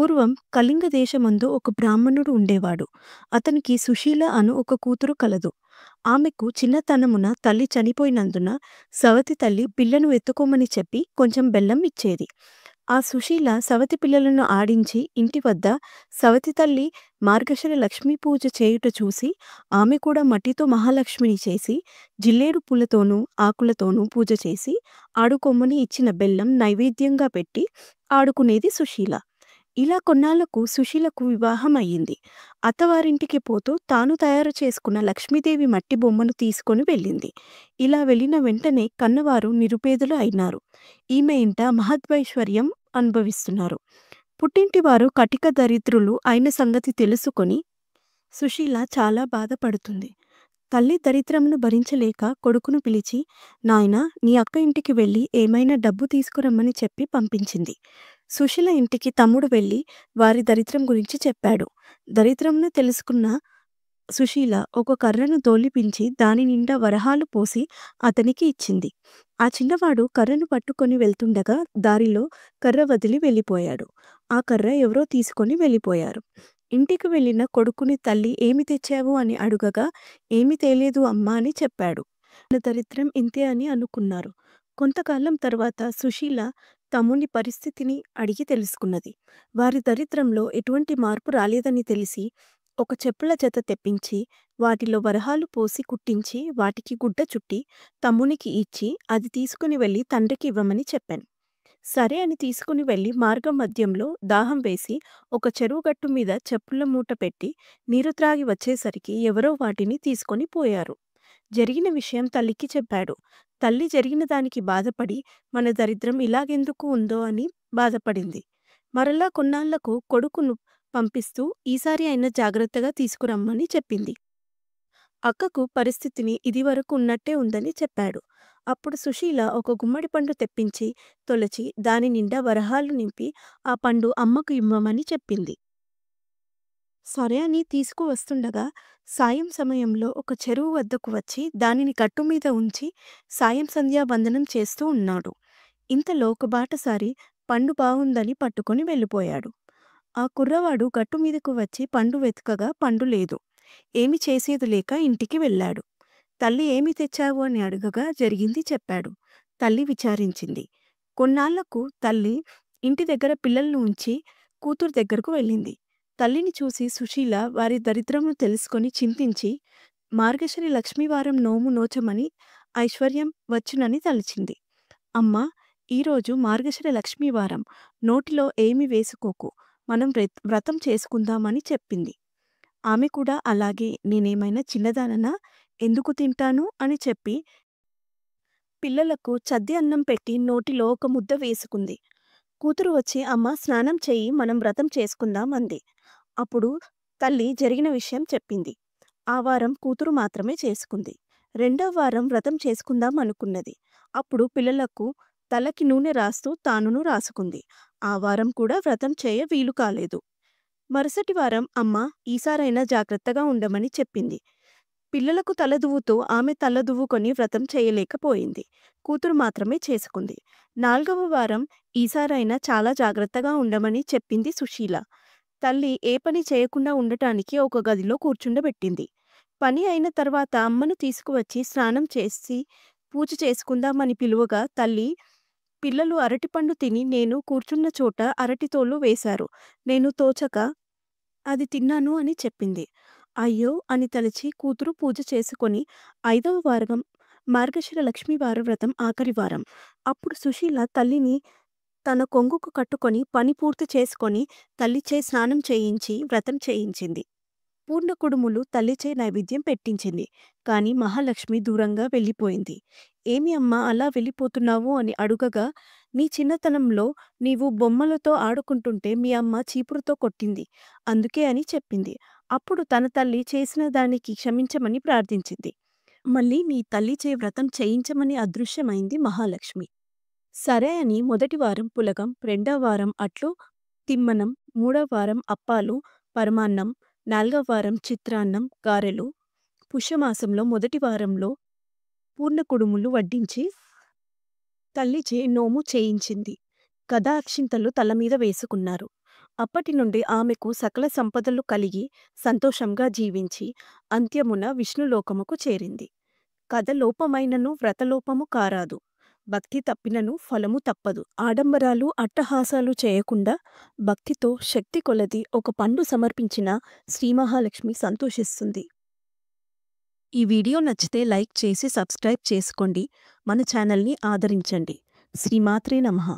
పూర్వం కళింగ దేశమందు ఒక బ్రాహ్మణుడు ఉండేవాడు. అతనికి సుశీల అను ఒక కూతురు కలదు. ఆమెకు చిన్నతనమున తల్లి చనిపోయినందున సవతి తల్లి పిల్లను ఎత్తుకోమని చెప్పి కొంచెం బెల్లం ఇచ్చేది. ఆ సుశీల సవతి పిల్లలను ఆడించి ఇంటి వద్ద సవతి తల్లి మార్గశిర లక్ష్మీ పూజ చేయుట చూసి ఆమె కూడా మట్టితో మహాలక్ష్మిని చేసి జిల్లేడు పూలతోనూ ఆకులతోనూ పూజ చేసి ఆడుకొమ్మని ఇచ్చిన బెల్లం నైవేద్యంగా పెట్టి ఆడుకునేది సుశీల. ఇలా కొన్నాళ్లకు సుశీలకు వివాహం అయ్యింది. అత్తవారింటికి పోతూ తాను తయారు చేసుకున్న లక్ష్మీదేవి మట్టి బొమ్మను తీసుకొని వెళ్ళింది. ఇలా వెళ్ళిన వెంటనే కన్నవారు నిరుపేదలు అయినారు. ఈమె ఇంట మహద్వైశ్వర్యం అనుభవిస్తున్నారు. పుట్టింటివారు కటిక దరిద్రులు అయిన సంగతి తెలుసుకొని సుశీల చాలా బాధపడుతుంది. తల్లి దరిద్రమును భరించలేక కొడుకును పిలిచి, నాయనా, నీ అక్క ఇంటికి వెళ్ళి ఏమైనా డబ్బు తీసుకురమ్మని చెప్పి పంపించింది. సుశీల ఇంటికి తమ్ముడు వెళ్ళి వారి దరిద్రం గురించి చెప్పాడు. దరిద్రమును తెలుసుకున్న సుశీల ఒక కర్రను దోలిపించి దాని నిండా వరహాలు పోసి అతనికి ఇచ్చింది. ఆ చిన్నవాడు కర్రను పట్టుకొని వెళ్తుండగా దారిలో కర్ర వదిలి వెళ్ళిపోయాడు. ఆ కర్ర ఎవరో తీసుకొని వెళ్ళిపోయారు. ఇంటికి వెళ్ళిన కొడుకుని తల్లి ఏమి తెచ్చావు అని అడుగగా ఏమీ తేలేదు అమ్మా అని చెప్పాడు. "నా దరిద్రం ఇంతే అని అనుకున్నారు. కొంతకాలం తర్వాత సుశీల తమ్ముని పరిస్థితిని అడిగి తెలుసుకున్నది. వారి దరిద్రంలో ఎటువంటి మార్పు రాలేదని తెలిసి ఒక చెప్పుల జత తెప్పించి వాటిలో వరహాలు పోసి కుట్టించి వాటికి గుడ్డ చుట్టి తమ్మునికి ఇచ్చి అది తీసుకుని వెళ్ళి తండ్రికి ఇవ్వమని చెప్పాను. సరే అని తీసుకుని వెళ్ళి మార్గం మధ్యంలో దాహం వేసి ఒక చెరువు గట్టు మీద చెప్పుల మూట పెట్టి నీరు త్రాగి వచ్చేసరికి ఎవరో వాటిని తీసుకొని పోయారు. జరిగిన విషయం తల్లికి చెప్పాడు. తల్లి జరిగిన దానికి బాధపడి మన దరిద్రం ఇలాగెందుకు ఉందో అని బాధపడింది. మరలా కొన్నాళ్లకు కొడుకును పంపిస్తూ ఈసారి అయినా జాగ్రత్తగా తీసుకురమ్మని చెప్పింది. అక్కకు పరిస్థితిని ఇదివరకు ఉన్నట్టే ఉందని చెప్పాడు. అప్పుడు సుశీల ఒక గుమ్మడి పండు తెప్పించి తొలచి దాని నిండా వరహాలు నింపి ఆ పండు అమ్మకు ఇమ్మమని చెప్పింది. సరే అని తీసుకువస్తుండగా సాయం సమయంలో ఒక చెరువు వద్దకు వచ్చి దానిని గట్టు మీద ఉంచి సాయం సంధ్యా వందనం చేస్తూ ఉన్నాడు. ఇంతలో ఒక బాటసారి పండు బాగుందని పట్టుకొని వెళ్ళిపోయాడు. ఆ కుర్రవాడు గట్టు మీదకు వచ్చి పండు వెతకగా పండు లేదు. ఏమి చేసేది లేక ఇంటికి వెళ్ళాడు. తల్లి ఏమి తెచ్చావు అని అడగగా జరిగింది చెప్పాడు. తల్లి విచారించింది. కొన్నాళ్లకు తల్లి ఇంటి దగ్గర పిల్లలను ఉంచి కూతురు దగ్గరకు వెళ్ళింది. తల్లిని చూసి సుశీల వారి దరిద్రమును తెలుసుకొని చింతించి మార్గశిర లక్ష్మీవారం నోము నోచమని ఐశ్వర్యం వచ్చునని తలిచింది. అమ్మా, ఈరోజు మార్గశిర లక్ష్మీవారం, నోటిలో ఏమి వేసుకోకు, మనం వ్రతం చేసుకుందామని చెప్పింది. ఆమె కూడా అలాగే, నేనేమైనా చిన్నదాననా, ఎందుకు తింటాను అని చెప్పి పిల్లలకు చద్ది అన్నం పెట్టి నోటిలో ఒక ముద్ద వేసుకుంది. కూతురు వచ్చి అమ్మ స్నానం చెయ్యి, మనం వ్రతం చేసుకుందాం అంది. అప్పుడు తల్లి జరిగిన విషయం చెప్పింది. ఆ వారం కూతురు మాత్రమే చేసుకుంది. రెండవ వారం వ్రతం చేసుకుందాం అనుకున్నది. అప్పుడు పిల్లలకు తలకి నూనె రాస్తూ తానును రాసుకుంది. ఆ వారం కూడా వ్రతం చేయ వీలు కాలేదు. మరుసటి వారం అమ్మ ఈసారైనా జాగ్రత్తగా ఉండమని చెప్పింది. పిల్లలకు తల దువ్వుతూ ఆమె తల దువ్వుకొని వ్రతం చేయలేకపోయింది. కూతురు మాత్రమే చేసుకుంది. 4వ వారం ఈసారైనా చాలా జాగ్రత్తగా ఉండమని చెప్పింది సుశీల. తల్లి ఏ పని చేయకుండా ఉండటానికి ఒక గదిలో కూర్చుండబెట్టింది. పని అయిన తర్వాత అమ్మను తీసుకువచ్చి స్నానం చేసి పూజ చేసుకుందామని పిలువగా తల్లి, పిల్లలు అరటిపండు తిని నేను కూర్చున్న చోట అరటితోలు వేశారు. నేను తోచక అది తిన్నాను అని చెప్పింది. అయ్యో అని తలచి కూతురు పూజ చేసుకొని 5వ వారం మార్గశిర లక్ష్మీవార వ్రతం ఆఖరి వారం. అప్పుడు సుశీల తల్లిని తన కొంగుకు కట్టుకొని పని పూర్తి చేసుకొని తల్లిచే స్నానం చేయించి వ్రతం చేయించింది. పూర్ణ కుడుములు తల్లిచే నైవేద్యం పెట్టించింది. కాని మహాలక్ష్మి దూరంగా వెళ్ళిపోయింది. ఏమి అమ్మా అలా వెళ్ళిపోతున్నావు అని అడుగగా, నీ చిన్నతనంలో నీవు బొమ్మలతో ఆడుకుంటుంటే మీ అమ్మ చీపురుతో కొట్టింది, అందుకే అని చెప్పింది. అప్పుడు తన తల్లి చేసిన దానికి క్షమించమని ప్రార్థించింది. మళ్ళీ నీ తల్లిచే వ్రతం చేయించమని అదృశ్యమైంది మహాలక్ష్మి. సరే అని మొదటి వారం పులగం, రెండవ వారం అట్లు, తిమ్మనం, మూడవ వారం అప్పాలు, పరమాన్నం, 4వ వారం చిత్రాన్నం, గారెలు, పుష్యమాసంలో మొదటి వారంలో పూర్ణ కుడుములు వడ్డించి తల్లిచే నోము చేయించింది. గదా అక్షింతలు తల మీద వేసుకున్నారు. అప్పటి నుండి ఆమెకు సకల సంపదలు కలిగి సంతోషంగా జీవించి అంత్యమున విష్ణులోకముకు చేరింది. కథ లోపమైనను వ్రతలోపము కారాదు. భక్తి తప్పినను ఫలము తప్పదు. ఆడంబరాలు అట్టహాసాలు చేయకుండా భక్తితో శక్తి కొలది ఒక పండు సమర్పించిన శ్రీ మహాలక్ష్మి సంతోషిస్తుంది. ఈ వీడియో నచ్చితే లైక్ చేసి సబ్స్క్రైబ్ చేసుకోండి. మన ఛానల్ని ఆదరించండి. శ్రీమాత్రే నమః.